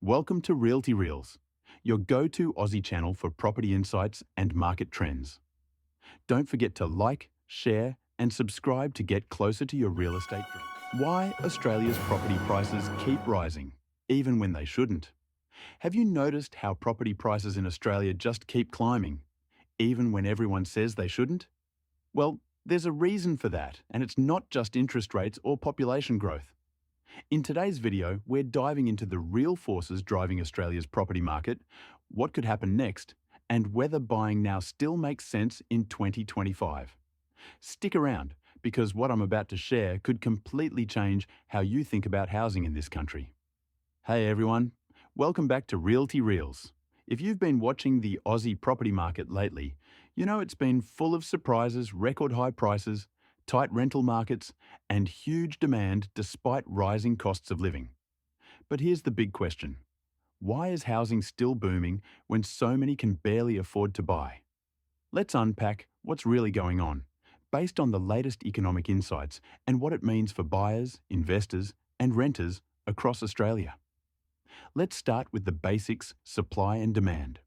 Welcome to Realty Reels, your go-to Aussie channel for property insights and market trends. Don't forget to like, share, and subscribe to get closer to your real estate dreams. Why Australia's property prices keep rising, even when they shouldn't. Have you noticed how property prices in Australia just keep climbing, even when everyone says they shouldn't? Well, there's a reason for that, and it's not just interest rates or population growth. In today's video, we're diving into the real forces driving Australia's property market, what could happen next, and whether buying now still makes sense in 2025. Stick around, because what I'm about to share could completely change how you think about housing in this country. Hey everyone, welcome back to Realty Reels. If you've been watching the Aussie property market lately, you know it's been full of surprises, record high prices, tight rental markets, and huge demand despite rising costs of living. But here's the big question. Why is housing still booming when so many can barely afford to buy? Let's unpack what's really going on, based on the latest economic insights and what it means for buyers, investors, and renters across Australia. Let's start with the basics, supply and demand.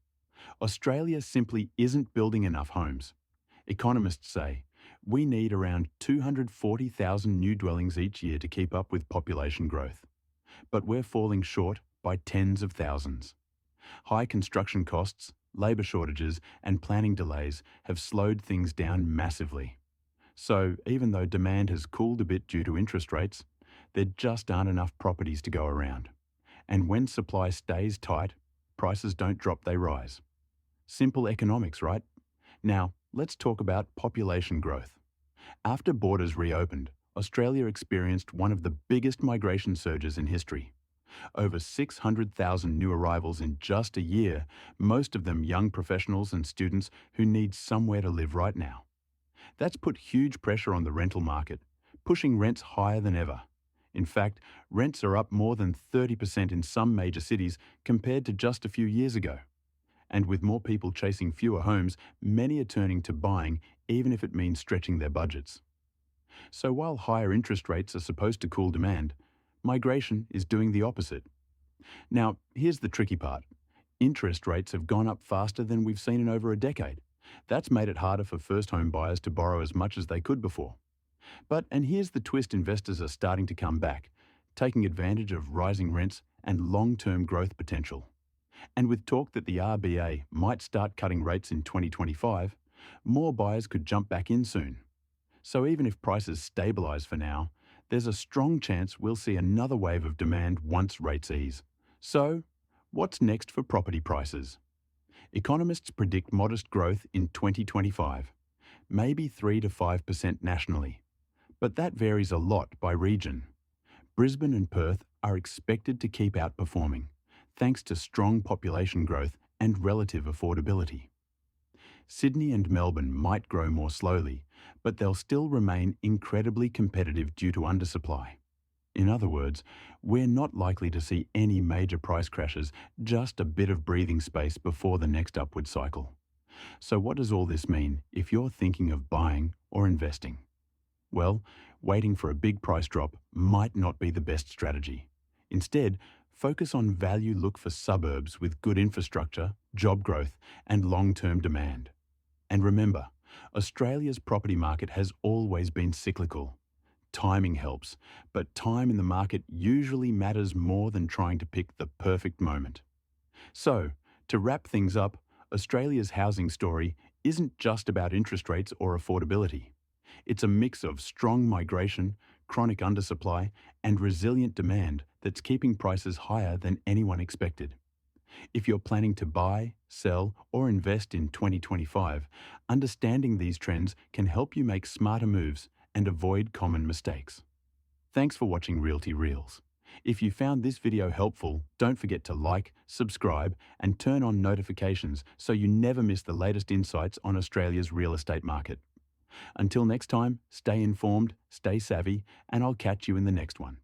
Australia simply isn't building enough homes. Economists say we need around 240,000 new dwellings each year to keep up with population growth. But we're falling short by tens of thousands. High construction costs, labour shortages and planning delays have slowed things down massively. So even though demand has cooled a bit due to interest rates, there just aren't enough properties to go around. And when supply stays tight, prices don't drop, they rise. Simple economics, right? Now, let's talk about population growth. After borders reopened, Australia experienced one of the biggest migration surges in history. Over 600,000 new arrivals in just a year, most of them young professionals and students who need somewhere to live right now. That's put huge pressure on the rental market, pushing rents higher than ever. In fact, rents are up more than 30% in some major cities compared to just a few years ago. And with more people chasing fewer homes, many are turning to buying, even if it means stretching their budgets. So while higher interest rates are supposed to cool demand, migration is doing the opposite. Now, here's the tricky part. Interest rates have gone up faster than we've seen in over a decade. That's made it harder for first home buyers to borrow as much as they could before. And here's the twist, investors are starting to come back, taking advantage of rising rents and long-term growth potential. And with talk that the RBA might start cutting rates in 2025, more buyers could jump back in soon. So even if prices stabilise for now, there's a strong chance we'll see another wave of demand once rates ease. So, what's next for property prices? Economists predict modest growth in 2025, maybe 3 to 5% nationally. But that varies a lot by region. Brisbane and Perth are expected to keep outperforming, thanks to strong population growth and relative affordability. Sydney and Melbourne might grow more slowly, but they'll still remain incredibly competitive due to undersupply. In other words, we're not likely to see any major price crashes, just a bit of breathing space before the next upward cycle. So what does all this mean if you're thinking of buying or investing? Well, waiting for a big price drop might not be the best strategy. Instead, focus on value, look for suburbs with good infrastructure, job growth, and long-term demand. And remember, Australia's property market has always been cyclical. Timing helps, but time in the market usually matters more than trying to pick the perfect moment. So, to wrap things up, Australia's housing story isn't just about interest rates or affordability. It's a mix of strong migration, chronic undersupply, and resilient demand that's keeping prices higher than anyone expected. If you're planning to buy, sell, or invest in 2025, understanding these trends can help you make smarter moves and avoid common mistakes. Thanks for watching Realty Reels. If you found this video helpful, don't forget to like, subscribe, and turn on notifications so you never miss the latest insights on Australia's real estate market. Until next time, stay informed, stay savvy, and I'll catch you in the next one.